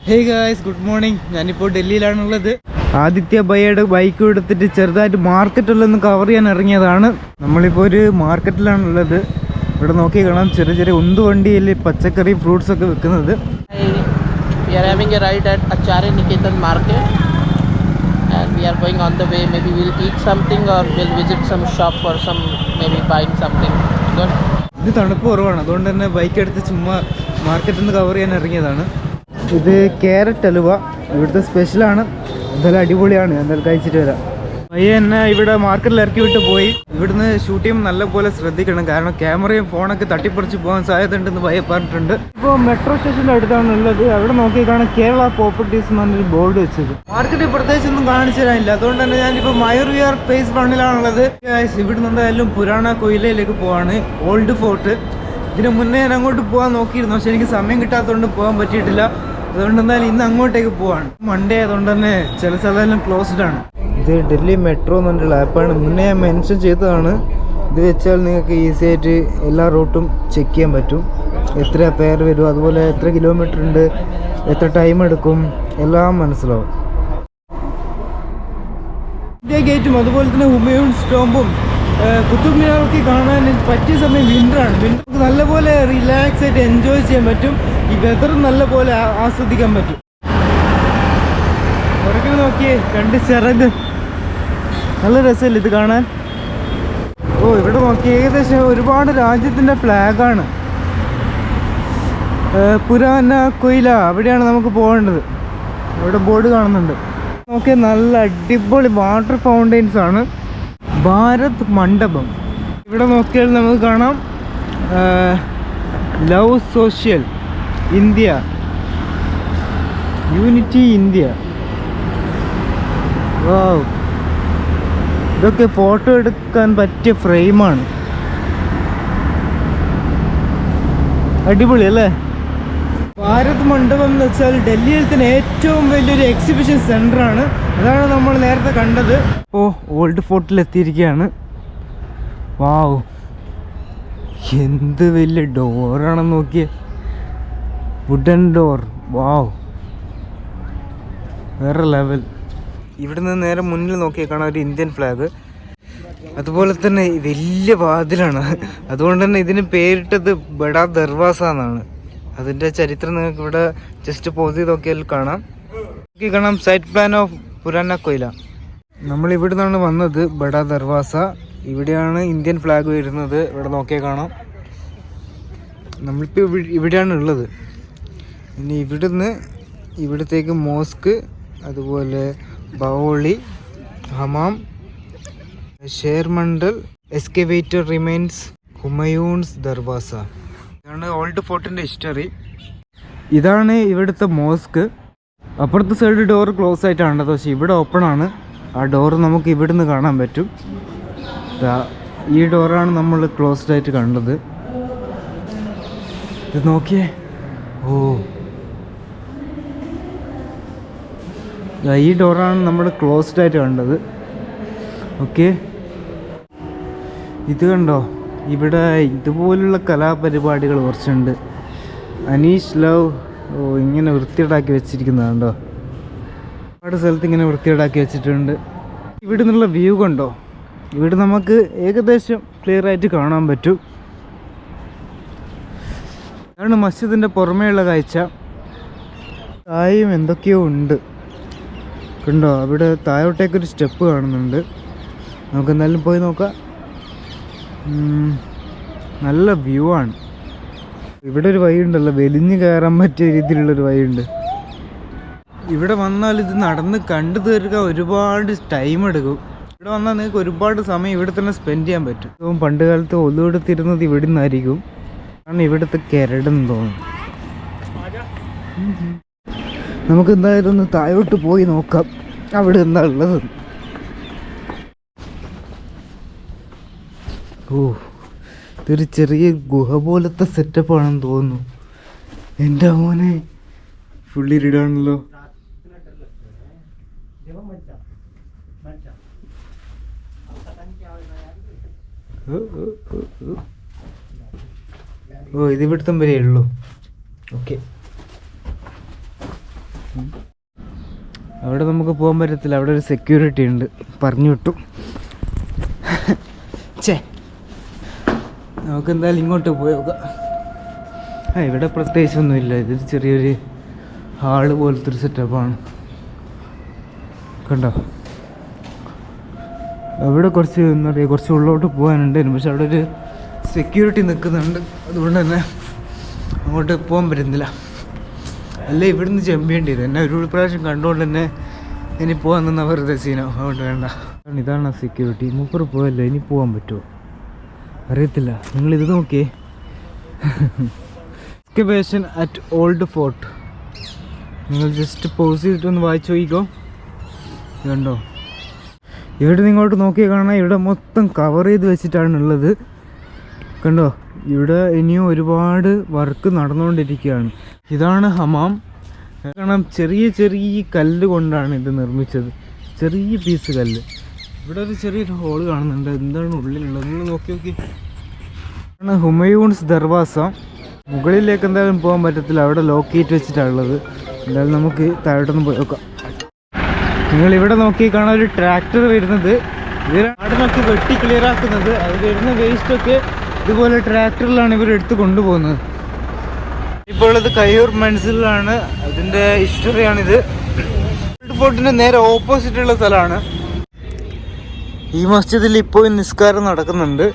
Hey guys, good morning. ഞാനിപ്പോൾ ഡൽഹിയിലാണുള്ളത്. Aditya ബയ്യയുടെ bike എടുത്തിട്ട് ചെറുതായിട്ട് മാർക്കറ്റിലൊന്ന് കവർ ചെയ്യാൻ ഇറങ്ങിയതാണ്. നമ്മളിപ്പോൾ ഒരു മാർക്കറ്റിലാണുള്ളത്. ഇവിടെ നോക്കി കാണാം, ചെറിയ ചെറിയ ഉന്തുവണ്ടിയിൽ പച്ചക്കറി ഫ്രൂട്ട്സ് ഒക്കെ വെക്കുന്നത്. We are having a ride at Acharya Niketan market and we are going on the way. Maybe we'll eat something or we'll visit some shop for some, maybe buying something good. ഇത് തണുപ്പ് കുറവാണ്, അതുകൊണ്ട് തന്നെ bike എടുത്ത് ചുമ്മാ മാർക്കറ്റിൽ നിന്ന് cover ചെയ്യാൻ ഇറങ്ങിയതാണ്. ഇത് ക്യാരറ്റ് ഹലുവ ഇവിടുത്തെ സ്പെഷ്യലാണ്. എന്തായാലും അടിപൊളിയാണ്. എന്തായാലും കഴിച്ചിട്ട് വരാം. പയ്യെ എന്നെ ഇവിടെ മാർക്കറ്റിൽ ഇറക്കി വിട്ട് പോയി. ഇവിടുന്ന് ഷൂട്ട് ചെയ്യുമ്പോൾ നല്ലപോലെ ശ്രദ്ധിക്കണം, കാരണം ക്യാമറയും ഫോണൊക്കെ തട്ടിപ്പറിച്ച് പോകാൻ സാധ്യത ഉണ്ടെന്ന് പയ്യെ പറഞ്ഞിട്ടുണ്ട്. ഇപ്പോൾ മെട്രോ സ്റ്റേഷൻ്റെ അടുത്താണ് ഉള്ളത്. അവിടെ നോക്കി കാണാൻ കേരള പ്രോപ്പർട്ടീസ് എന്ന് പറഞ്ഞൊരു ബോർഡ് വെച്ചത്. മാർക്കറ്റിൽ പ്രത്യേകിച്ച് ഒന്നും കാണിച്ചു തരാനില്ല, അതുകൊണ്ട് തന്നെ ഞാനിപ്പോൾ മയൂർ വിഹാർ ഫേസ് 1-ലാണുള്ളത്. ഇവിടുന്ന് എന്തായാലും പുരാണ കൊയിലയിലേക്ക് പോവാണ്, ഓൾഡ് ഫോർട്ട്. ഇതിന് മുന്നേ ഞാൻ അങ്ങോട്ട് പോകാൻ നോക്കിയിരുന്നു, പക്ഷെ എനിക്ക് സമയം കിട്ടാത്തതുകൊണ്ട് പോകാൻ പറ്റിയിട്ടില്ല. അതുകൊണ്ട് എന്തായാലും ഇന്ന് അങ്ങോട്ടേക്ക് പോവാണ്. മൺഡേ ആയതുകൊണ്ട് തന്നെ ചില സ്ഥലമെല്ലാം ക്ലോസ്ഡ് ആണ്. ഇത് ഡൽഹി മെട്രോ എന്ന് പറഞ്ഞിട്ടുള്ള ആപ്പാണ്. മുന്നേ ഞാൻ മെൻഷൻ ചെയ്തതാണ്. ഇത് വെച്ചാൽ നിങ്ങൾക്ക് ഈസി ആയിട്ട് എല്ലാ റൂട്ടും ചെക്ക് ചെയ്യാൻ പറ്റും. എത്ര ഫെയർ വരും, അതുപോലെ എത്ര കിലോമീറ്റർ ഉണ്ട്, എത്ര ടൈം എടുക്കും, എല്ലാം മനസ്സിലാവും. ഇന്ത്യ ഗേറ്റും അതുപോലെ തന്നെ ഹുമയൂൺ സ്റ്റോംബും കുത്തുബ് മിനാറൊക്കെ കാണാൻ പറ്റിയ സമയം വിൻ്ററാണ്. വിൻ്റർ നല്ലപോലെ റിലാക്സ് ആയിട്ട് എൻജോയ് ചെയ്യാൻ പറ്റും. ഈ വെതറും നല്ലപോലെ ആസ്വദിക്കാൻ പറ്റും. പുറകിൽ നോക്കിയേ, രണ്ട് ചിറക്, നല്ല രസമല്ലേ ഇത് കാണാൻ. ഇവിടെ നോക്കി ഏകദേശം ഒരുപാട് രാജ്യത്തിൻ്റെ ഫ്ലാഗാണ്. പുരാന കൊയില അവിടെയാണ് നമുക്ക് പോകേണ്ടത്. അവിടെ ബോർഡ് കാണുന്നുണ്ട്. നോക്കിയാൽ നല്ല അടിപൊളി വാട്ടർ ഫൗണ്ടെയിൻസ് ആണ്. ഭാരത് മണ്ഡപം. ഇവിടെ നോക്കിയാൽ നമുക്ക് കാണാം love social India, unity India. Wow, ഇതൊക്കെ ഫോട്ടോ എടുക്കാൻ പറ്റിയ ഫ്രെയിമാണ്. അടിപൊളി അല്ലേ? ഭാരത് മണ്ഡപം എന്ന് വെച്ചാൽ ഡൽഹിയിൽ തന്നെ ഏറ്റവും വലിയൊരു എക്സിബിഷൻ സെൻ്ററാണ്. അതാണ് നമ്മൾ നേരത്തെ കണ്ടത്. ഇപ്പോൾ ഓൾഡ് ഫോർട്ടിൽ എത്തിയിരിക്കുകയാണ്. വാവ്, എന്ത് വലിയ ഡോറാണെന്ന് നോക്കിയേ, വുഡൻ ഡോർ. വാവ്, വേറെ ലെവൽ. ഇവിടുന്ന് നേരെ മുന്നിൽ നോക്കിയാൽ കാണാം ഒരു ഇന്ത്യൻ ഫ്ലാഗ്. അതുപോലെ തന്നെ വലിയ വാതിലാണ്. അതുകൊണ്ട് തന്നെ ഇതിന് പേരിട്ടത് ബഡാ ദർവാസ എന്നാണ്. അതിൻ്റെ ചരിത്രം നിങ്ങൾക്ക് ഇവിടെ ജസ്റ്റ് പോസ് ചെയ്ത് നോക്കിയാൽ കാണാം. കാണാം സൈറ്റ് പ്ലാൻ ഓഫ് പുരാന കൊയില. നമ്മൾ ഇവിടെ നിന്നാണ് വന്നത്, ബഡാ ദർവാസ. ഇവിടെയാണ് ഇന്ത്യൻ ഫ്ലാഗ് വരുന്നത്. ഇവിടെ നോക്കിയാൽ കാണാം. നമ്മളിപ്പോൾ ഇവിടെയാണ് ഉള്ളത്. ഇനി ഇവിടുന്ന് ഇവിടത്തേക്ക് മോസ്ക്, അതുപോലെ ബൗളി, ഹമാം, ഷേർമണ്ടൽ, എസ്കവേറ്റർ റിമൈൻസ്, ഹുമയൂൺസ് ദർവാസ. ഇതാണ് ഓൾഡ് ഫോർട്ടിൻ്റെ ഹിസ്റ്ററി. ഇതാണ് ഇവിടുത്തെ മോസ്ക്. അപ്പുറത്തെ സൈഡ് ഡോർ ക്ലോസ് ആയിട്ടാണ്, പക്ഷേ ഇവിടെ ഓപ്പൺ ആണ്. ആ ഡോറ് നമുക്ക് ഇവിടുന്ന് കാണാൻ പറ്റും. ഈ ഡോറാണ് നമ്മൾ ക്ലോസ്ഡ് ആയിട്ട് കണ്ടത്. ഇത് നോക്കിയേ, ഓ, ഈ ഡോറാണ് നമ്മൾ ക്ലോസ്ഡ് ആയിട്ട് കണ്ടത്. ഓക്കെ, ഇത് കണ്ടോ, ഇവിടെ ഇതുപോലുള്ള കലാപരിപാടികൾ കുറച്ചുണ്ട്. അനീഷ് ലവ്, ഓ, ഇങ്ങനെ വൃത്തിയേടാക്കി വെച്ചിരിക്കുന്നതുണ്ടോ. ഒരുപാട് സ്ഥലത്ത് ഇങ്ങനെ വൃത്തിയേടാക്കി വെച്ചിട്ടുണ്ട്. ഇവിടെ നിന്നുള്ള വ്യൂ കണ്ടോ, ഇവിടെ നമുക്ക് ഏകദേശം ക്ലിയർ ആയിട്ട് കാണാൻ പറ്റും. അതാണ് മസ്ജിദിൻ്റെ പുറമേയുള്ള കാഴ്ച. താഴെയും എന്തൊക്കെയോ ഉണ്ട് കണ്ടോ. അവിടെ താഴോട്ടേക്കൊരു സ്റ്റെപ്പ് കാണുന്നുണ്ട്. നമുക്ക് എന്തായാലും പോയി നോക്കാം. നല്ല വ്യൂ ആണ്. ഇവിടെ ഒരു വഴി ഉണ്ടല്ലോ, വലിഞ്ഞ് കയറാൻ പറ്റിയ രീതിയിലുള്ളൊരു വഴിയുണ്ട്. ഇവിടെ വന്നാൽ ഇത് നടന്ന് കണ്ടു തീർക്കാൻ ഒരുപാട് ടൈം എടുക്കും. ഇവിടെ വന്നാൽ നിങ്ങൾക്ക് ഒരുപാട് സമയം ഇവിടെ തന്നെ സ്പെൻഡ് ചെയ്യാൻ പറ്റും. ഇപ്പം പണ്ട് കാലത്ത് ഒലുവെടുത്തിരുന്നത് ഇവിടെ നിന്നായിരിക്കും, കാരണം ഇവിടുത്തെ കരടെന്ന് തോന്നുന്നു. നമുക്ക് എന്തായാലും ഒന്ന് താഴോട്ട് പോയി നോക്കാം അവിടെ എന്താ ഉള്ളത്. ഓ, ഇതൊരു ചെറിയ ഗുഹ പോലത്തെ സെറ്റപ്പാണെന്ന് തോന്നുന്നു. എൻ്റെ മോനെ ഫുള്ളി ഇടാണല്ലോ. ഓ, ഇത് ഇവിടുത്തെ വരെ ഉള്ളൂ. ഓക്കെ, അവിടെ നമുക്ക് പോകാൻ പറ്റത്തില്ല, അവിടെ ഒരു സെക്യൂരിറ്റി ഉണ്ട്, പറഞ്ഞു വിട്ടു. ചേ, നമുക്ക് എന്തായാലും ഇങ്ങോട്ട് പോയി നോക്കാം. ഇവിടെ പ്രത്യേകിച്ചൊന്നുമില്ല, ഇതൊരു ചെറിയൊരു ഹാള് പോലത്തെ ഒരു സെറ്റപ്പാണ്. കണ്ടോ, അവിടെ കുറച്ച് എന്താ പറയുക, കുറച്ച് ഉള്ളോട്ട് പോകാനുണ്ടായിരുന്നു, പക്ഷെ അവിടെ ഒരു സെക്യൂരിറ്റി നിൽക്കുന്നുണ്ട്, അതുകൊണ്ട് തന്നെ അങ്ങോട്ട് പോകാൻ പറ്റുന്നില്ല. അല്ലേ ഇവിടുന്ന് ചെമ്പേണ്ടി വരും. എന്നെ ഒരു പ്രാവശ്യം കണ്ടുകൊണ്ട് തന്നെ ഇനി പോകാൻ നിന്ന വെറുതെ സീനോ, അതുകൊണ്ട് വേണ്ട. ഇതാണ് സെക്യൂരിറ്റി. മൂപ്പർ പോയല്ലോ, ഇനി പോകാൻ പറ്റുമോ അറിയത്തില്ല. നിങ്ങളിത് നോക്കിയേ, എക്സ്കവേഷൻ അറ്റ് ഓൾഡ് ഫോർട്ട്. നിങ്ങൾ ജസ്റ്റ് പോസ് ചെയ്തിട്ടൊന്ന് വായിച്ചു നോക്കിക്കോ. കണ്ടോ, ഇവിടെ നിങ്ങോട്ട് നോക്കിയാൽ കാണാം, ഇവിടെ മൊത്തം കവർ ചെയ്ത് വെച്ചിട്ടാണ് ഉള്ളത്. കണ്ടോ, ഇവിടെ ഇനിയും ഒരുപാട് വർക്ക് നടന്നുകൊണ്ടിരിക്കുകയാണ്. ഇതാണ് ഹമാം. കാരണം ചെറിയ ചെറിയ കല്ല് കൊണ്ടാണ് ഇത് നിർമ്മിച്ചത്, ചെറിയ പീസ് കല്ല്. ഇവിടെ ഒരു ചെറിയൊരു ഹോള് കാണുന്നുണ്ട്, എന്താണ് ഉള്ളിലുള്ളത് നിങ്ങൾ നോക്കി നോക്കി. ആണ് ഹുമയൂൺസ് ദർവാസ. മുകളിലേക്ക് എന്തായാലും പോകാൻ പറ്റത്തില്ല, അവിടെ ലോക്കേറ്റ് വെച്ചിട്ടുള്ളത്. എന്തായാലും നമുക്ക് താഴോട്ടൊന്ന് പോയി നോക്കാം. നിങ്ങളിവിടെ നോക്കി കാണാൻ ഒരു ട്രാക്ടർ വരുന്നത്, ഇതിനൊക്കെ വെട്ടി ക്ലിയർ ആക്കുന്നത്. അത് വരുന്ന വേസ്റ്റൊക്കെ ഇതുപോലെ ട്രാക്ടറിലാണ് ഇവർ എടുത്ത് കൊണ്ടുപോകുന്നത്. ഇപ്പോൾ ഇത് കയ്യൂർ മൻസിലാണ്, അതിൻ്റെ ഹിസ്റ്ററിയാണിത്. ഓൾഡ് ഫോർട്ടിന് നേരെ ഓപ്പോസിറ്റ് ഉള്ള സ്ഥലമാണ്. ഈ മസ്ജിദിൽ ഇപ്പോൾ നിസ്കാരം നടക്കുന്നുണ്ട്.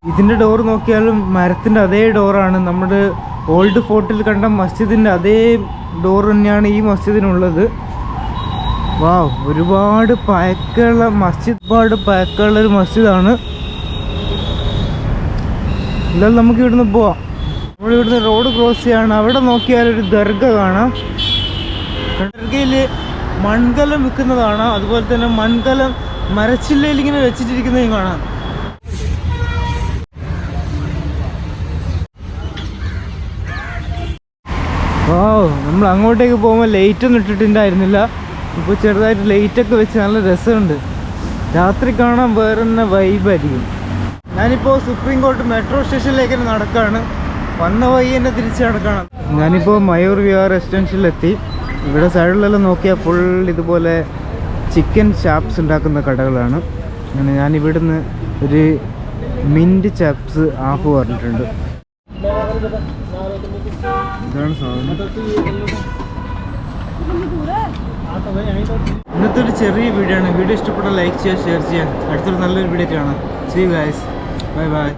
ഇതിൻ്റെ ഡോർ നോക്കിയാലും മരത്തിൻ്റെ അതേ ഡോറാണ്. നമ്മുടെ ഓൾഡ് ഫോർട്ടിൽ കണ്ട മസ്ജിദിൻ്റെ അതേ ഡോർ തന്നെയാണ് ഈ മസ്ജിദിനുള്ളത്. വാവ്, ഒരുപാട് പഴക്കമുള്ള മസ്ജിദ്, ഒരുപാട് പഴക്കമുള്ളൊരു മസ്ജിദാണ്. എന്തായാലും നമുക്ക് ഇവിടുന്ന് പോവാം. നമ്മളിവിടുന്ന് റോഡ് ക്രോസ് ചെയ്യാണ്. അവിടെ നോക്കിയാൽ ഒരു ദർഗ കാണാം. ദർഗയിൽ മൺകലം വിൽക്കുന്നത് കാണാം. അതുപോലെ തന്നെ മൺകലം മരച്ചില്ലയിൽ ഇങ്ങനെ വെച്ചിട്ടിരിക്കുന്നതും കാണാം. നമ്മൾ അങ്ങോട്ടേക്ക് പോകുമ്പോൾ ലൈറ്റൊന്നും ഇട്ടിട്ടുണ്ടായിരുന്നില്ല. ഇപ്പോൾ ചെറുതായിട്ട് ലൈറ്റൊക്കെ വെച്ച് നല്ല രസമുണ്ട്. രാത്രി കാണാൻ വേറെ തന്നെ വൈബായിരിക്കും. ഞാനിപ്പോൾ സുപ്രീം കോർട്ട് മെട്രോ സ്റ്റേഷനിലേക്ക് തന്നെ നടക്കുകയാണ്. വന്ന വഴി തന്നെ തിരിച്ച് നടക്കണം. ഞാനിപ്പോൾ മയൂർ വിഹാർ റെസിഡൻഷ്യലെത്തി. ഇവിടെ സൈഡിലെല്ലാം നോക്കിയാൽ ഫുൾ ഇതുപോലെ ചിക്കൻ ചാപ്സ് ഉണ്ടാക്കുന്ന കടകളാണ്. അങ്ങനെ ഞാനിവിടുന്ന് ഒരു മിൻറ്റ് ചാപ്സ് ഹാഫ് പറഞ്ഞിട്ടുണ്ട്. ഇതാണ് സാധനം. ഇന്നത്തെ ഒരു ചെറിയ വീഡിയോ ആണ്. വീഡിയോ ഇഷ്ടപ്പെട്ട ലൈക്ക് ചെയ്യുക, ഷെയർ ചെയ്യുക. അടുത്തൊരു നല്ലൊരു വീഡിയോ കാണാം. See you guys, bye by.